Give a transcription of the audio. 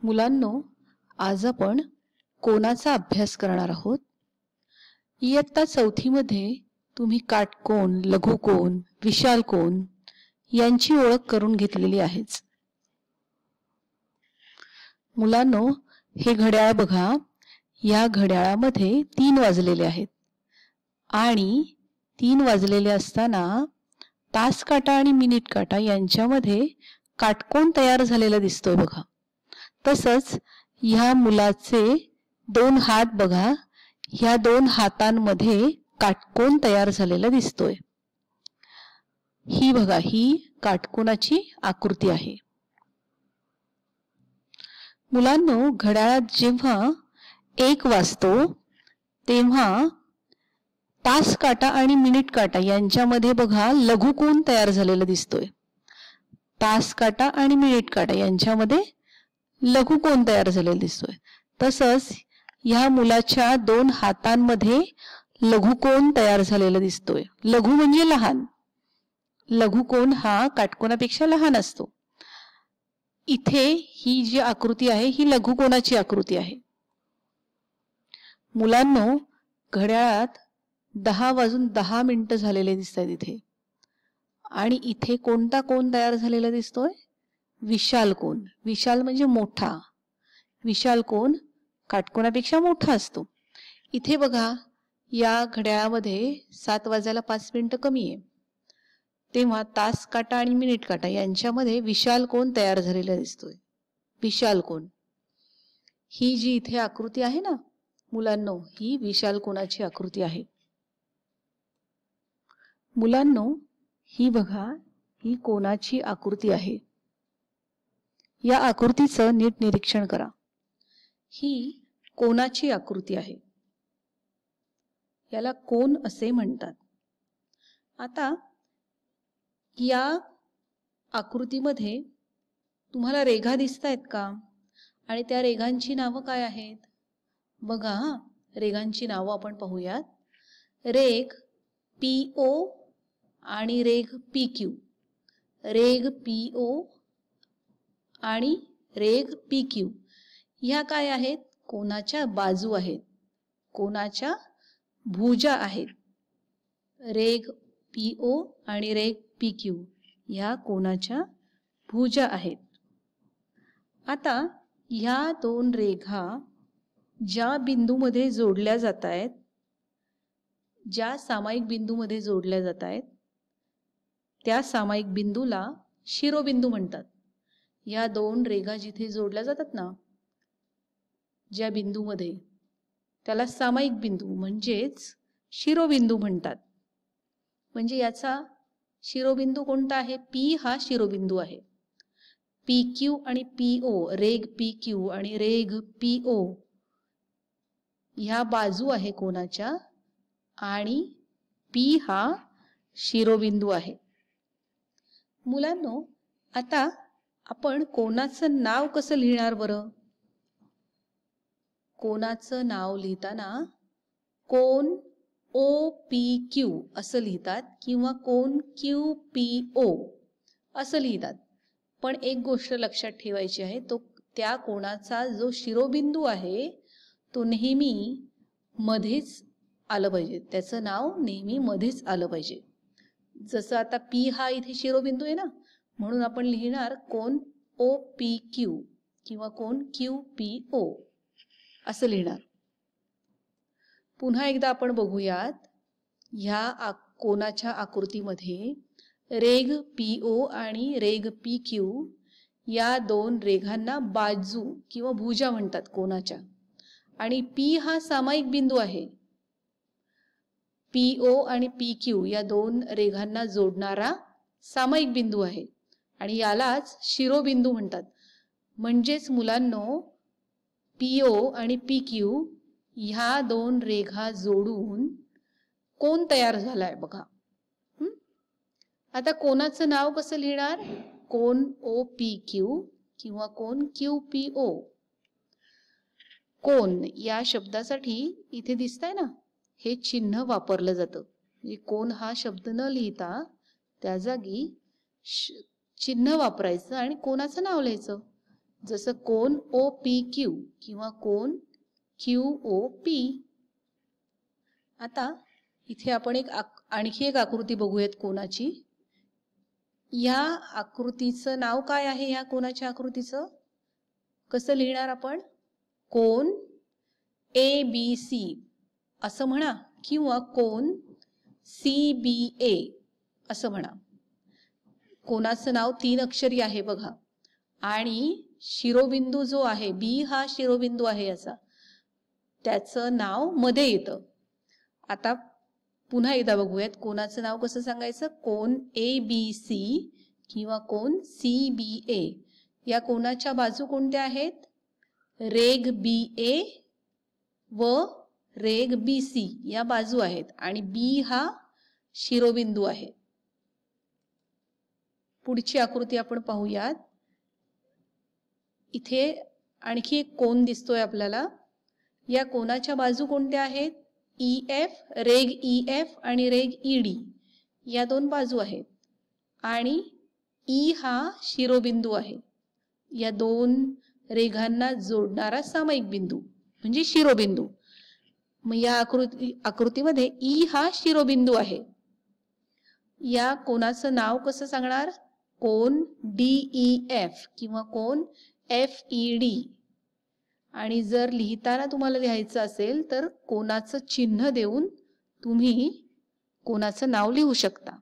मुलांनो, आज आपण कोनाचा अभ्यास करणार आहोत. इयत्ता 4थी मध्ये तुम्ही काटकोन, लघुकोन, विशाल कोन यांची ओळख करून घेतलेली आहेच. मुलांनो, हे घड्याळ बघा. या घड्याळामध्ये 3 वाजलेले आहेत आणि 3 वाजलेले असताना तास काटा आणि मिनिट काटा यांच्यामध्ये काटकोन तयार झालेला दिसतोय बघा. तसंच ह्या मुलाचे 2 हात बघा. ह्या 2 हातांमध्ये काटकोन तयार झालेला दिसतोय. ही बघा, ही काटकोनाची आकृती आहे. मुलांनो, घड्याळात जेव्हा 1 वाजतो तेव्हा तास काटा आणि मिनिट काटा यांच्यामध्ये बघा लघुकोन तयार झालेला दिसतोय. तास काटा आणि मिनिट काटा यांच्यामध्ये लघुकोन तयार झालेला दिसतोय. तसंच ह्या मुलाच्या 2 हातांमध्ये लघुकोन तयार झालेला दिसतोय. लघु म्हणजे लहान. लघुकोन हा काटकोनापेक्षा लहान असतो. इथे ही जी आकृती आहे ही लघुकोनाची आकृती आहे. मुलांनो, घड्याळात 10:10 झालेले दिसत आहेत इथे. आणि इथे कोणता कोन तयार झालेला दिसतोय? विशाल कोन. विशाल म्हणजे मोठा. विशाल कोन काटकोनापेक्षा मोठा असतो. इथे बघा, या घड्याळामध्ये 7 वाजायला 5 मिनिटं कमी आहे. तेव्हा तास काटा आणि मिनिट काटा यांच्यामध्ये विशाल कोन तयार झालेला दिसतोय. विशाल कोन. ही जी इथे आकृती आहे ना मुलांनो, ही विशाल कोनाची आकृती आहे. मुलांनो, ही बघा, ही कोनाची आकृती आहे. या आकृतीचं नीट निरीक्षण करा. ही कोनाची आकृती आहे. याला कोन असे म्हणतात. आता या आकृतीमध्ये तुम्हाला रेघा दिसतायत का? आणि त्या रेघांची नावं काय आहेत? बघा, रेघांची नावं आपण पाहूयात. रेघ PO आणि रेघ PQ. रेघ PO आणि रेघ PQ ह्या काय आहेत? कोनाच्या बाजू आहेत. कोनाच्या भुजा आहेत. रेघ PO आणि रेघ PQ ह्या कोनाच्या भुजा आहेत. आता ह्या 2 रेघा ज्या बिंदूमध्ये जोडल्या जात आहेत, ज्या सामायिक बिंदूमध्ये जोडल्या जात आहेत, त्या सामायिक बिंदूला शिरोबिंदू म्हणतात. या 2 रेघा जिथे जोडल्या जातात ना, ज्या बिंदूमध्ये, त्याला सामायिक बिंदू म्हणजेच शिरोबिंदू म्हणतात. म्हणजे याचा शिरोबिंदू कोणता आहे? P हा शिरोबिंदू आहे. PQ आणि PO, रेघ PQ आणि रेघ PO ह्या बाजू आहे कोनाच्या आणि P हा शिरोबिंदू आहे. मुलांनो, आता आपण कोनाचं नाव कसं लिहिणार बरं? कोनाचं नाव लिहिताना कोन OPQ असं लिहितात किंवा कोन QPO असं लिहितात. पण एक गोष्ट लक्षात ठेवायची आहे, तो त्या कोनाचा जो शिरोबिंदू आहे तो नेहमी मध्येच आलं पाहिजे. त्याचं नाव नेहमी मध्येच आलं पाहिजे. जसं आता P हा इथे शिरोबिंदू आहे ना, म्हणून आपण लिहिणार कोन OPQ किंवा कोन QPO असं लिहिणार. पुन्हा एकदा आपण बघूयात. ह्या कोनाच्या आकृतीमध्ये रेघ PO आणि रेघ PQ या 2 रेघांना बाजू किंवा भुजा म्हणतात कोनाच्या. आणि P हा सामायिक बिंदू आहे. PO आणि PQ या 2 रेघांना जोडणारा सामायिक बिंदू आहे आणि यालाच शिरोबिंदू म्हणतात. म्हणजेच मुलांनो, PO आणि PQ ह्या 2 रेघा जोडून कोन तयार झालाय बघा. आता कोनाचं नाव कसं लिहिणार? कोन OPQ किंवा कोन QPO. कोन या शब्दासाठी इथे दिसतंय ना, हे चिन्ह वापरलं जातं. म्हणजे कोन हा शब्द न लिहिता त्या जागी चिन्ह वापरायचं आणि कोनाचं नाव लिहायचं. जसं कोन ओ पी क्यू किंवा कोन क्यू ओ पी. आता इथे आपण आणखी एक आकृती बघूयात कोनाची. या आकृतीचं नाव काय आहे? ह्या कोनाच्या आकृतीचं कसं लिहिणार आपण? कोन ABC असं म्हणा किंवा कोन CBA असं म्हणा. कोनाचं नाव 3 अक्षरी आहे बघा. आणि शिरोबिंदू जो आहे, B हा शिरोबिंदू आहे याचा, त्याचं नाव मध्ये येतं. आता पुन्हा एकदा बघूयात कोनाचं नाव कसं सांगायचं. कोन ABC किंवा कोन CBA. या कोनाच्या बाजू कोणत्या आहेत? रेघ BA व रेघ BC या बाजू आहेत आणि B हा शिरोबिंदू आहे. पुढची आकृती आपण पाहूयात. इथे आणखी एक कोन दिसतोय आपल्याला. या कोनाच्या बाजू कोणत्या आहेत? EF, रेघ EF आणि रेघ ED या 2 बाजू आहेत आणि E हा शिरोबिंदू आहे. या 2 रेघांना जोडणारा सामायिक बिंदू म्हणजे शिरोबिंदू. मग या आकृतीमध्ये E हा शिरोबिंदू आहे. या कोनाचं नाव कसं सांगणार? कोन DEF किंवा कोन FED. आणि जर लिहिताना तुम्हाला लिहायचं असेल तर कोनाचं चिन्ह देऊन तुम्ही कोनाचं नाव लिहू शकता.